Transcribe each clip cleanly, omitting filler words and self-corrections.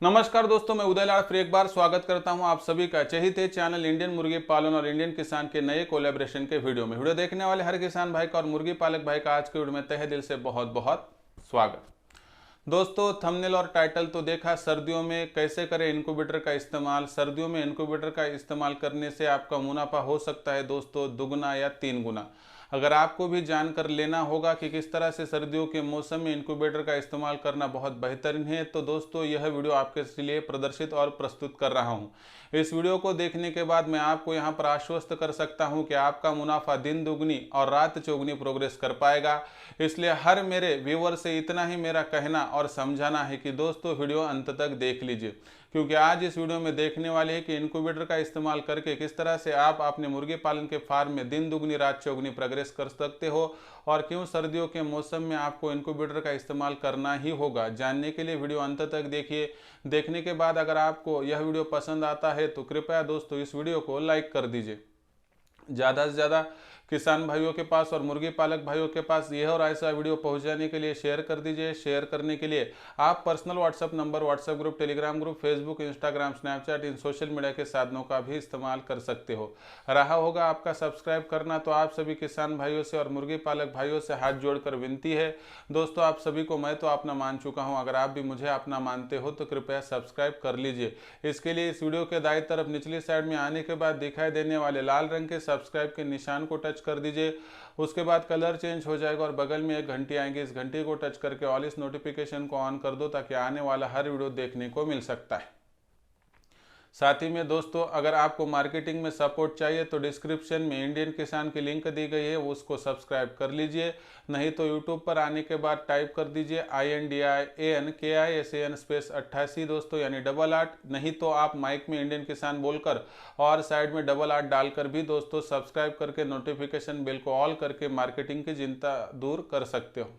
नमस्कार दोस्तों, मैं उदय लाड़ फिर एक बार स्वागत करता हूं आप सभी का चहित चैनल इंडियन मुर्गी पालन और इंडियन किसान के नए कोलैबोरेशन के वीडियो में। वीडियो देखने वाले हर किसान भाई का और मुर्गी पालक भाई का आज के वीडियो में तहे दिल से बहुत बहुत स्वागत। दोस्तों, थंबनेल और टाइटल तो देखा, सर्दियों में कैसे करें इनक्यूबेटर का इस्तेमाल। सर्दियों में इनक्यूबेटर का इस्तेमाल करने से आपका मुनाफा हो सकता है दोस्तों दुगना या 3 गुना। अगर आपको भी जानकर लेना होगा कि किस तरह से सर्दियों के मौसम में इनक्यूबेटर का इस्तेमाल करना बहुत बेहतरीन है, तो दोस्तों यह वीडियो आपके लिए प्रदर्शित और प्रस्तुत कर रहा हूं। इस वीडियो को देखने के बाद मैं आपको यहां पर आश्वस्त कर सकता हूं कि आपका मुनाफा दिन दुगनी और रात चौगुनी प्रोग्रेस कर पाएगा। इसलिए हर मेरे व्यूअर से इतना ही मेरा कहना और समझाना है कि दोस्तों वीडियो अंत तक देख लीजिए, क्योंकि आज इस वीडियो में देखने वाले हैं कि इनक्यूबेटर का इस्तेमाल करके किस तरह से आप अपने मुर्गी पालन के फार्म में दिन दुगनी रात चौगुनी प्रोग्रेस कर सकते हो और क्यों सर्दियों के मौसम में आपको इनक्यूबेटर का इस्तेमाल करना ही होगा। जानने के लिए वीडियो अंत तक देखिए। देखने के बाद अगर आपको यह वीडियो पसंद आता है तो कृपया दोस्तों इस वीडियो को लाइक कर दीजिए। ज़्यादा से ज़्यादा किसान भाइयों के पास और मुर्गी पालक भाइयों के पास यह और ऐसा वीडियो पहुंचाने के लिए शेयर कर दीजिए। शेयर करने के लिए आप personal WhatsApp number, WhatsApp group, Telegram group, Facebook, Instagram, Snapchat, इन सोशल मीडिया के साधनों का भी इस्तेमाल कर सकते हो। रहा होगा आपका सब्सक्राइब करना, तो आप सभी किसान भाइयों से और मुर्गी पालक भाइयों से हाथ जोड़कर विनती है दोस्तों, आप सभी को मैं तो अपना मान चुका हूँ, अगर आप भी मुझे अपना मानते हो तो कृपया सब्सक्राइब कर लीजिए। इसके लिए इस वीडियो के दाईं तरफ निचली साइड में आने के बाद दिखाई देने वाले लाल रंग के सब्सक्राइब के निशान को टच कर दीजिए। उसके बाद कलर चेंज हो जाएगा और बगल में एक घंटी आएगी, इस घंटी को टच करके ऑल इस नोटिफिकेशन को ऑन कर दो ताकि आने वाला हर वीडियो देखने को मिल सकता है। साथ ही में दोस्तों, अगर आपको मार्केटिंग में सपोर्ट चाहिए तो डिस्क्रिप्शन में इंडियन किसान की लिंक दी गई है, उसको सब्सक्राइब कर लीजिए। नहीं तो यूट्यूब पर आने के बाद टाइप कर दीजिए INDIANKISAN स्पेस 88 दोस्तों, यानी 88। नहीं तो आप माइक में इंडियन किसान बोलकर और साइड में 88 डालकर भी दोस्तों सब्सक्राइब करके नोटिफिकेशन बेल को ऑल करके मार्केटिंग की चिंता दूर कर सकते हो।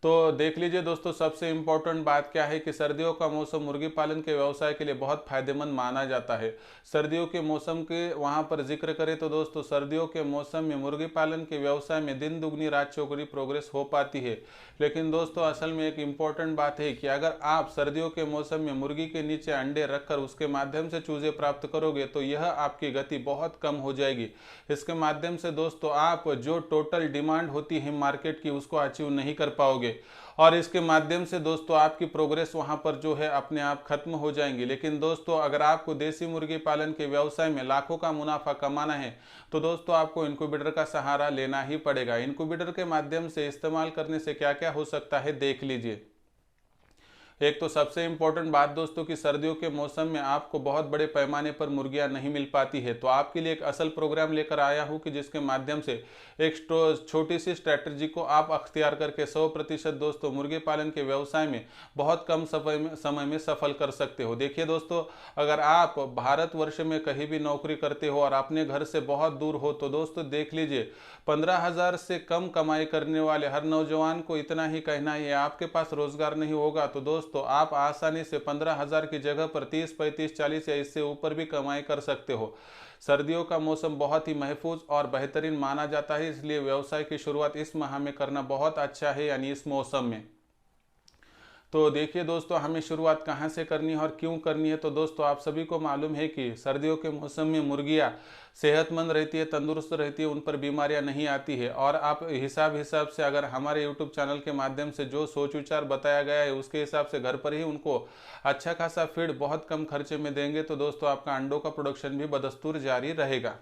तो देख लीजिए दोस्तों, सबसे इम्पोर्टेंट बात क्या है कि सर्दियों का मौसम मुर्गी पालन के व्यवसाय के लिए बहुत फायदेमंद माना जाता है। सर्दियों के मौसम के वहां पर जिक्र करें तो दोस्तों सर्दियों के मौसम में मुर्गी पालन के व्यवसाय में दिन दुगनी रात चौगुनी प्रोग्रेस हो पाती है। लेकिन दोस्तों असल में एक इम्पॉर्टेंट बात है कि अगर आप सर्दियों के मौसम में मुर्गी के नीचे अंडे रखकर उसके माध्यम से चूजे प्राप्त करोगे तो यह आपकी गति बहुत कम हो जाएगी। इसके माध्यम से दोस्तों आप जो टोटल डिमांड होती है मार्केट की उसको अचीव नहीं कर पाओगे और इसके माध्यम से दोस्तों आपकी प्रोग्रेस वहां पर जो है अपने आप खत्म हो जाएंगी। लेकिन दोस्तों अगर आपको देसी मुर्गी पालन के व्यवसाय में लाखों का मुनाफा कमाना है तो दोस्तों आपको इनक्यूबेटर का सहारा लेना ही पड़ेगा। इनक्यूबेटर के माध्यम से इस्तेमाल करने से क्या क्या हो सकता है देख लीजिए। एक तो सबसे इम्पोर्टेंट बात दोस्तों कि सर्दियों के मौसम में आपको बहुत बड़े पैमाने पर मुर्गियां नहीं मिल पाती है, तो आपके लिए एक असल प्रोग्राम लेकर आया हूं कि जिसके माध्यम से एक छोटी सी स्ट्रैटेजी को आप अख्तियार करके 100% दोस्तों मुर्गी पालन के व्यवसाय में बहुत कम समय में सफल कर सकते हो। देखिए दोस्तों, अगर आप भारतवर्ष में कहीं भी नौकरी करते हो और अपने घर से बहुत दूर हो तो दोस्तों देख लीजिए 15,000 से कम कमाई करने वाले हर नौजवान को इतना ही कहना है, आपके पास रोजगार नहीं होगा तो दोस्तों आप आसानी से 15,000 की जगह पर 30, 35, 40 या इससे ऊपर भी कमाई कर सकते हो। सर्दियों का मौसम बहुत ही महफूज और बेहतरीन माना जाता है, इसलिए व्यवसाय की शुरुआत इस माह में करना बहुत अच्छा है, यानी इस मौसम में। तो देखिए दोस्तों, हमें शुरुआत कहाँ से करनी है और क्यों करनी है। तो दोस्तों आप सभी को मालूम है कि सर्दियों के मौसम में मुर्गियाँ सेहतमंद रहती है, तंदुरुस्त रहती है, उन पर बीमारियां नहीं आती है। और आप हिसाब से अगर हमारे यूट्यूब चैनल के माध्यम से जो सोच विचार बताया गया है उसके हिसाब से घर पर ही उनको अच्छा खासा फीड बहुत कम खर्चे में देंगे तो दोस्तों आपका अंडों का प्रोडक्शन भी बदस्तूर जारी रहेगा।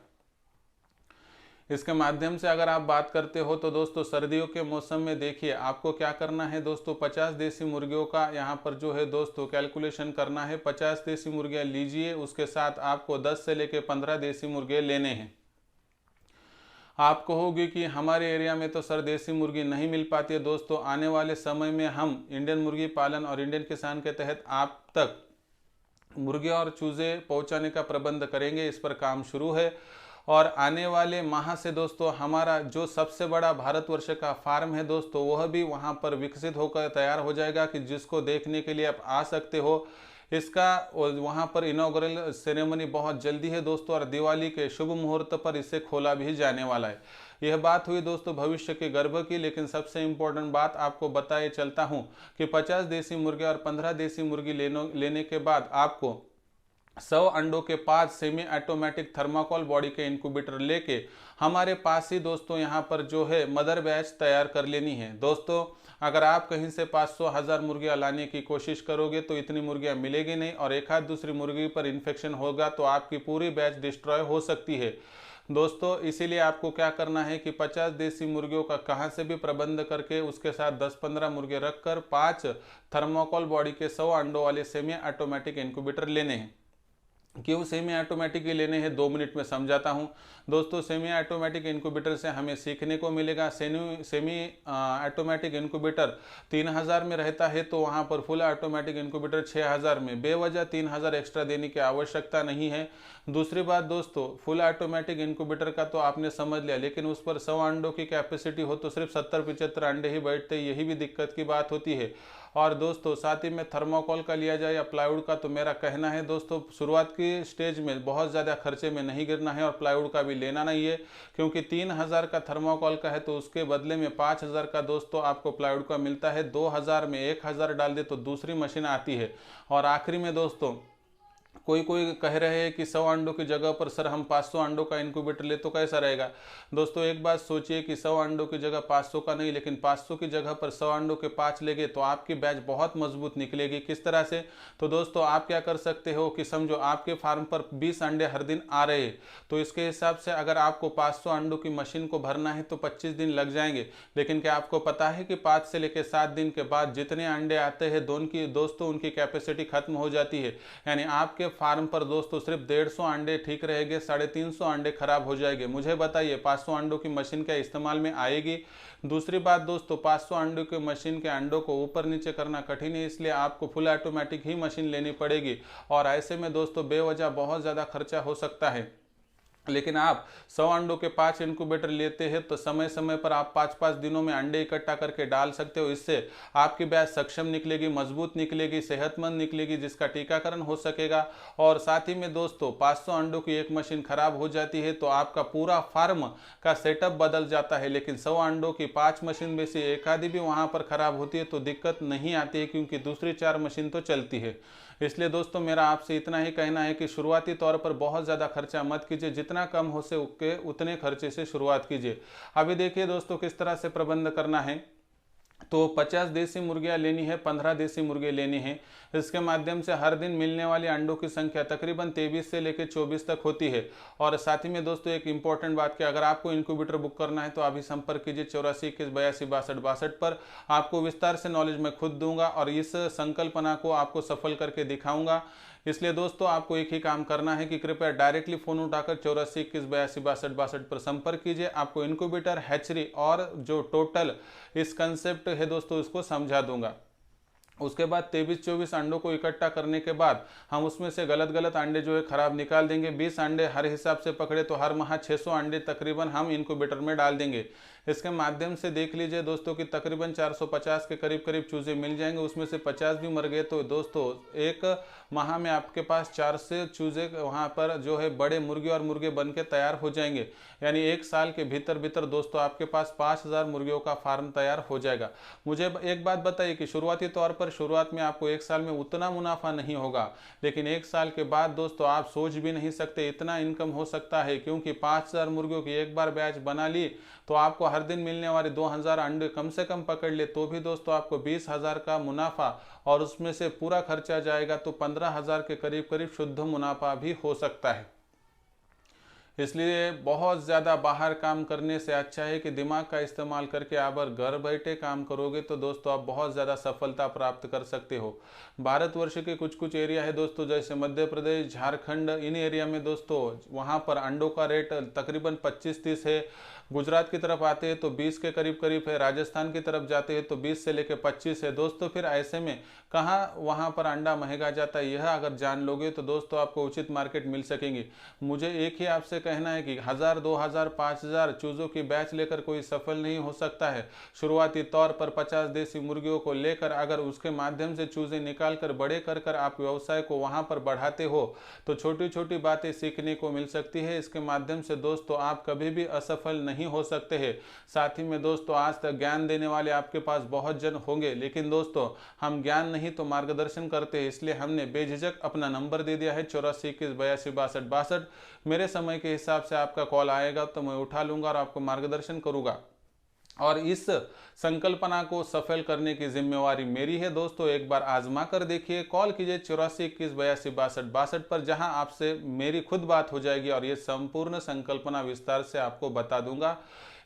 इसके माध्यम से अगर आप बात करते हो तो दोस्तों सर्दियों के मौसम में देखिए आपको क्या करना है दोस्तों, 50 देसी मुर्गियों का यहाँ पर जो है दोस्तों कैलकुलेशन करना है। 50 देसी मुर्गियाँ लीजिए, उसके साथ आपको 10 से लेकर 15 देसी मुर्गे लेने हैं। आप कहोगे कि हमारे एरिया में तो सर देसी मुर्गी नहीं मिल पाती है। दोस्तों आने वाले समय में हम इंडियन मुर्गी पालन और इंडियन किसान के तहत आप तक मुर्गे और चूजे पहुंचाने का प्रबंध करेंगे, इस पर काम शुरू है। और आने वाले माह से दोस्तों हमारा जो सबसे बड़ा भारतवर्ष का फार्म है दोस्तों वह भी वहां पर विकसित होकर तैयार हो जाएगा कि जिसको देखने के लिए आप आ सकते हो। इसका वहाँ पर इनॉग्रेशन सेरेमनी बहुत जल्दी है दोस्तों, और दिवाली के शुभ मुहूर्त पर इसे खोला भी जाने वाला है। यह बात हुई दोस्तों भविष्य के गर्भ की, लेकिन सबसे इम्पोर्टेंट बात आपको बताए चलता हूँ कि 50 देसी मुर्गे और 15 देसी मुर्गी लेने के बाद आपको 100 अंडों के 5 सेमी ऑटोमेटिक थर्माकोल बॉडी के इंक्यूबेटर लेके हमारे पास ही दोस्तों यहाँ पर जो है मदर बैच तैयार कर लेनी है। दोस्तों अगर आप कहीं से 500-1000 मुर्गियाँ लाने की कोशिश करोगे तो इतनी मुर्गियाँ मिलेगी नहीं, और एक आध दूसरी मुर्गी पर इन्फेक्शन होगा तो आपकी पूरी बैच डिस्ट्रॉय हो सकती है। दोस्तों इसीलिए आपको क्या करना है कि 50 देसी मुर्गियों का कहाँ से भी प्रबंध करके उसके साथ 10-15 मुर्गे रखकर 5 थर्माकोल बॉडी के 100 अंडों वाले सेमी ऑटोमेटिक इंक्यूबेटर लेने हैं। क्यों सेमी ऑटोमेटिक ही लेने हैं 2 मिनट में समझाता हूं। दोस्तों सेमी ऑटोमेटिक इंक्यूबेटर से हमें सीखने को मिलेगा। सेमी ऑटोमेटिक इंक्यूबेटर 3000 में रहता है तो वहां पर फुल ऑटोमेटिक इंक्यूबेटर 6000 में, बेवजह 3000 एक्स्ट्रा देने की आवश्यकता नहीं है। दूसरी बात दोस्तों, फुल ऑटोमेटिक इंक्यूबेटर का तो आपने समझ लिया, लेकिन उस पर 100 अंडों की कैपेसिटी हो तो सिर्फ 70-75 अंडे ही बैठते, यही भी दिक्कत की बात होती है। और दोस्तों साथ ही में थर्माकोल का लिया जाए या प्लाईवुड का, तो मेरा कहना है दोस्तों शुरुआत की स्टेज में बहुत ज़्यादा खर्चे में नहीं गिरना है, और प्लाईवुड का भी लेना नहीं है, क्योंकि 3000 का थर्माकोल का है तो उसके बदले में 5000 का दोस्तों आपको प्लाईवुड का मिलता है। 2000 में 1000 डाल दे तो दूसरी मशीन आती है। और आखिरी में दोस्तों कोई कह रहे हैं कि 100 अंडों की जगह पर सर हम 500 अंडों का इंक्यूबेटर ले तो कैसा रहेगा। दोस्तों एक बात सोचिए कि 100 अंडों की जगह 500 का नहीं, लेकिन 500 की जगह पर 100 अंडों के 5 लेंगे तो आपकी बैच बहुत मजबूत निकलेगी। किस तरह से, तो दोस्तों आप क्या कर सकते हो कि समझो आपके फार्म पर 20 अंडे हर दिन आ रहे हैं, तो इसके हिसाब से अगर आपको 500 अंडों की मशीन को भरना है तो 25 दिन लग जाएंगे। लेकिन क्या आपको पता है कि 5 से लेकर 7 दिन के बाद जितने अंडे आते हैं दोस्तों उनकी कैपेसिटी खत्म हो जाती है। यानी आपके फार्म पर दोस्तों सिर्फ 150 अंडे ठीक रहेंगे, 350 अंडे खराब हो जाएंगे। मुझे बताइए 500 अंडों की मशीन क्या इस्तेमाल में आएगी। दूसरी बात दोस्तों 500 अंडों की मशीन के अंडों को ऊपर नीचे करना कठिन है, इसलिए आपको फुल ऑटोमेटिक ही मशीन लेनी पड़ेगी, और ऐसे में दोस्तों बेवजह बहुत ज़्यादा खर्चा हो सकता है। लेकिन आप 100 अंडों के 5 इंक्यूबेटर लेते हैं तो समय समय पर आप 5-5 दिनों में अंडे इकट्ठा करके डाल सकते हो। इससे आपकी बैच सक्षम निकलेगी, मजबूत निकलेगी, सेहतमंद निकलेगी, जिसका टीकाकरण हो सकेगा। और साथ ही में दोस्तों 500 अंडों की एक मशीन खराब हो जाती है तो आपका पूरा फार्म का सेटअप बदल जाता है, लेकिन 100 अंडों की 5 मशीन में से एक आधी भी वहाँ पर खराब होती है तो दिक्कत नहीं आती है, क्योंकि दूसरी 4 मशीन तो चलती है। इसलिए दोस्तों मेरा आपसे इतना ही कहना है कि शुरुआती तौर पर बहुत ज़्यादा खर्चा मत कीजिए, जितना कम हो सके उतने खर्चे से शुरुआत कीजिए। अभी देखिए दोस्तों किस तरह से प्रबंध करना है। तो 50 देसी मुर्गियाँ लेनी है, 15 देसी मुर्गे लेने हैं। इसके माध्यम से हर दिन मिलने वाली अंडों की संख्या तकरीबन 23 से लेकर 24 तक होती है। और साथ ही में दोस्तों एक इंपॉर्टेंट बात कि अगर आपको इंक्यूबेटर बुक करना है तो अभी संपर्क कीजिए 842182 62 पर। आपको विस्तार से नॉलेज मैं खुद दूंगा और इस संकल्पना को आपको सफल करके दिखाऊंगा। इसलिए दोस्तों आपको एक ही काम करना है कि कृपया डायरेक्टली फोन उठाकर 842182 62 पर संपर्क कीजिए। आपको इंक्यूबेटर, हैचरी और जो टोटल इस कंसेप्ट है दोस्तों इसको समझा दूंगा। उसके बाद 23-24 अंडों को इकट्ठा करने के बाद हम उसमें से गलत अंडे जो है खराब निकाल देंगे। 20 अंडे हर हिसाब से पकड़े तो हर माह 600 अंडे तकरीबन हम इंक्यूबेटर में डाल देंगे। इसके माध्यम से देख लीजिए दोस्तों कि तकरीबन 450 के करीब चूजे मिल जाएंगे। उसमें से 50 भी मर गए तो दोस्तों एक माह में आपके पास 4 से चूजे वहाँ पर जो है बड़े मुर्गे और मुर्गे बन के तैयार हो जाएंगे। यानी एक साल के भीतर दोस्तों आपके पास 5000 मुर्गियों का फार्म तैयार हो जाएगा। मुझे एक बात बताइए कि शुरुआती तौर पर शुरुआत में आपको एक साल में उतना मुनाफा नहीं होगा, लेकिन एक साल के बाद दोस्तों आप सोच भी नहीं सकते इतना इनकम हो सकता है, क्योंकि 5000 मुर्गियों की एक बार बैच बना ली तो आपको हर दिन मिलने वाले 2000 अंडे कम से कम पकड़ ले तो भी दोस्तों आपको 20,000 का मुनाफा, और उसमें से पूरा खर्चा जाएगा तो 15,000 के करीब शुद्ध मुनाफा भी हो सकता है। इसलिए बहुत ज़्यादा बाहर काम करने से अच्छा है कि दिमाग का इस्तेमाल करके आप अगर घर बैठे काम करोगे तो दोस्तों आप बहुत ज़्यादा सफलता प्राप्त कर सकते हो। भारतवर्ष के कुछ एरिया है दोस्तों जैसे मध्य प्रदेश, झारखंड, इन एरिया में दोस्तों वहाँ पर अंडों का रेट तकरीबन 25-30 है। गुजरात की तरफ आते हैं तो 20 के करीब करीब है, राजस्थान की तरफ जाते हैं तो 20 से लेकर 25 है दोस्तों। फिर ऐसे में कहाँ वहाँ पर अंडा महंगा जाता है, यह अगर जान लोगे तो दोस्तों आपको उचित मार्केट मिल सकेंगी। मुझे एक ही आपसे कहना है कि 1000, 2000, 5000 चूज़ों की बैच लेकर कोई सफल नहीं हो सकता है। शुरुआती तौर पर 50 देसी मुर्गियों को लेकर अगर उसके माध्यम से चूज़े निकाल कर बड़े कर कर आप व्यवसाय को वहाँ पर बढ़ाते हो तो छोटी छोटी बातें सीखने को मिल सकती है। इसके माध्यम से दोस्तों आप कभी भी असफल नहीं हो सकते हैं। साथ ही में दोस्तों आज तक ज्ञान देने वाले आपके पास बहुत जन होंगे, लेकिन दोस्तों हम ज्ञान नहीं तो मार्गदर्शन करते हैं, इसलिए हमने बेझिझक अपना नंबर दे दिया है 8421826262। मेरे समय के हिसाब से आपका कॉल आएगा तो मैं उठा लूंगा और आपको मार्गदर्शन करूंगा, और इस संकल्पना को सफल करने की जिम्मेवारी मेरी है। दोस्तों एक बार आजमा कर देखिए, कॉल कीजिए 8421826262 पर, जहां आपसे मेरी खुद बात हो जाएगी और ये संपूर्ण संकल्पना विस्तार से आपको बता दूंगा।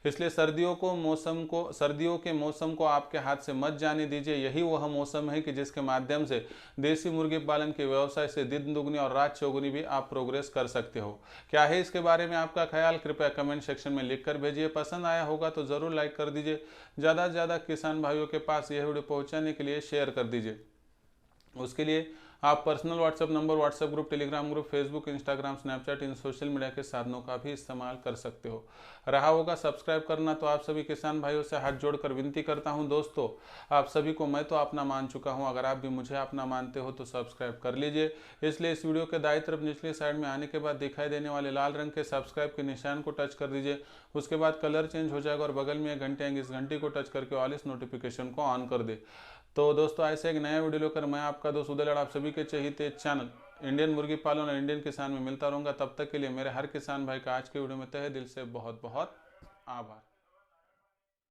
इसलिए सर्दियों के मौसम को आपके हाथ से मत जाने दीजिए। यही वह मौसम है कि जिसके माध्यम से देसी मुर्गी पालन के व्यवसाय से दिन दुगनी और रात चौगुनी भी आप प्रोग्रेस कर सकते हो। क्या है इसके बारे में आपका ख्याल, कृपया कमेंट सेक्शन में लिख कर भेजिए। पसंद आया होगा तो ज़रूर लाइक कर दीजिए। ज़्यादा से ज़्यादा किसान भाइयों के पास यह वीडियो पहुँचाने के लिए शेयर कर दीजिए। उसके लिए आप personal WhatsApp number, WhatsApp group, Telegram group, Facebook, Instagram, Snapchat, इन सोशल मीडिया के साधनों का भी इस्तेमाल कर सकते हो। रहा होगा सब्सक्राइब करना, तो आप सभी किसान भाइयों से हाथ जोड़कर विनती करता हूं दोस्तों, आप सभी को मैं तो अपना मान चुका हूं, अगर आप भी मुझे अपना मानते हो तो सब्सक्राइब कर लीजिए। इसलिए इस वीडियो के दाईं तरफ निचली साइड में आने के बाद दिखाई देने वाले लाल रंग के सब्सक्राइब के निशान को टच कर दीजिए। उसके बाद कलर चेंज हो जाएगा और बगल में एक घंटे आएंगे, इस घंटी को टच करके ऑल इस नोटिफिकेशन को ऑन कर दे। तो दोस्तों ऐसे एक नया वीडियो लेकर मैं आपका दोस्त उदय लड़ आप सभी के चहेते चैनल इंडियन मुर्गी पालन और इंडियन किसान में मिलता रहूंगा। तब तक के लिए मेरे हर किसान भाई का आज के वीडियो में तहे दिल से बहुत बहुत आभार।